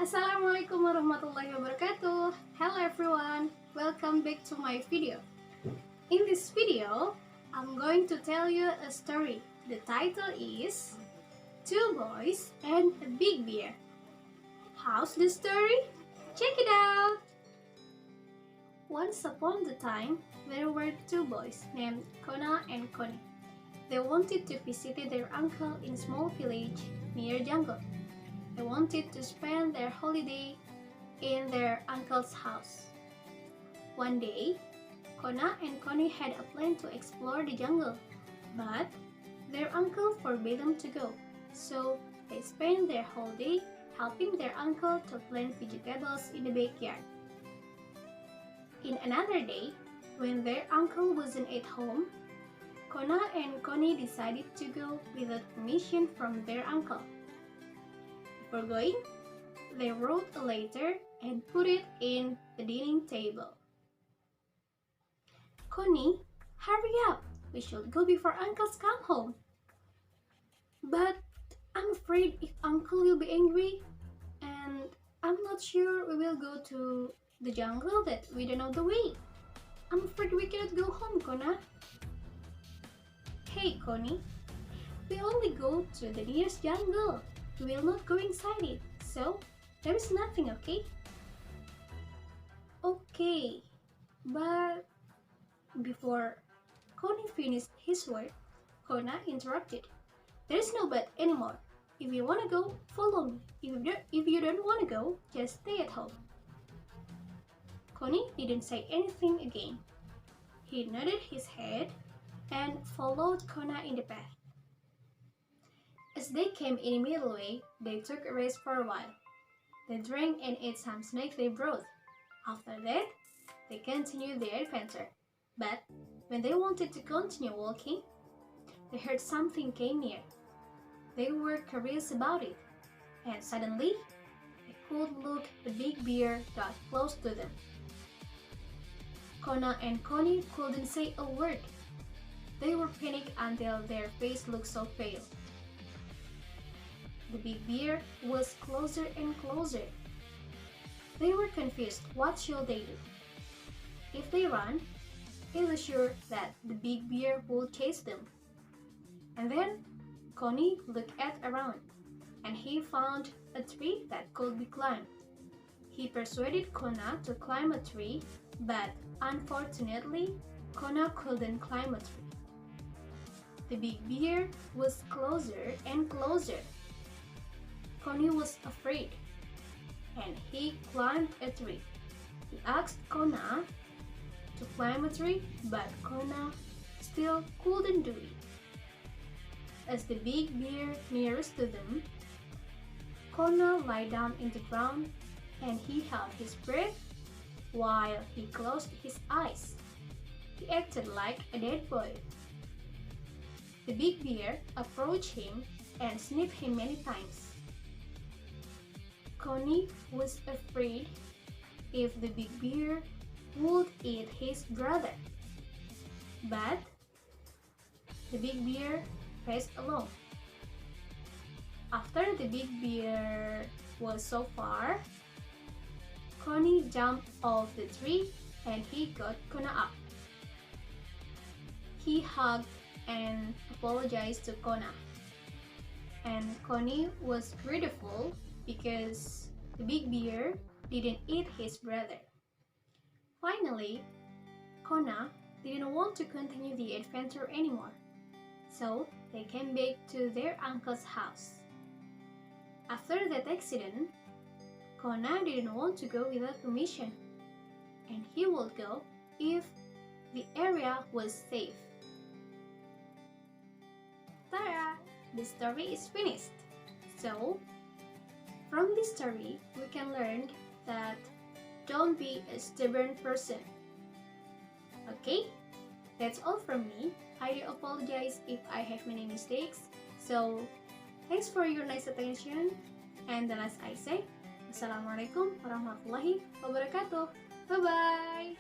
Assalamualaikum warahmatullahi wabarakatuh. Hello everyone, welcome back to my video. In this video, I'm going to tell you a story. The title is Two Boys and a Big Bear. How's the story? Check it out! Once upon a time, there were two boys named Kona and Connie. They wanted to visit their uncle in a small village near jungle. They wanted to spend their holiday in their uncle's house. One day, Kona and Connie had a plan to explore the jungle, but their uncle forbade them to go, so they spent their holiday helping their uncle to plant vegetables in the backyard. In another day, when their uncle wasn't at home, Kona and Connie decided to go without permission from their uncle. Before going, they wrote a letter and put it in the dining table. Connie, hurry up! We should go before uncles come home. But I'm afraid if uncle will be angry, and I'm not sure we will go to the jungle that we don't know the way. I'm afraid we cannot go home, Kona. Hey, Connie, we only go to the nearest jungle. We will not go inside it, so there is nothing, okay? Okay, but before Connie finished his word, Kona interrupted. There is no but anymore. If you want to go, follow me. If you don't want to go, just stay at home. Connie didn't say anything again. He nodded his head and followed Kona in the path. As they came in the middle way, they took a rest for a while. They drank and ate some snakes they brought. After that, they continued their adventure. But when they wanted to continue walking, they heard something came near. They were curious about it, and suddenly, they could look the big bear got close to them. Kona and Connie couldn't say a word. They were panicked until their face looked so pale. The big bear was closer and closer. They were confused. What should they do? If they run, it was sure that the big bear would chase them. And then Connie looked around, and he found a tree that could be climbed. He persuaded Kona to climb a tree, but unfortunately, Kona couldn't climb a tree. The big bear was closer and closer. Connie was afraid, and he climbed a tree. He asked Kona to climb a tree, but Kona still couldn't do it. As the big bear nearest to them, Kona lay down in the ground and he held his breath while he closed his eyes. He acted like a dead boy. The big bear approached him and sniffed him many times. Connie was afraid if the big bear would eat his brother. But the big bear passed along. After the big bear was so far, Connie jumped off the tree and he got Kona up. He hugged and apologized to Kona. And Connie was grateful because the big bear didn't eat his brother. Finally, Kona didn't want to continue the adventure anymore, so they came back to their uncle's house. After that accident, Kona didn't want to go without permission, and he would go if the area was safe. Ta-da! The story is finished. So, from this story, we can learn that don't be a stubborn person. Okay? That's all from me. I do apologize if I have many mistakes. So, thanks for your nice attention. And the last I say, Assalamualaikum warahmatullahi wabarakatuh. Bye-bye!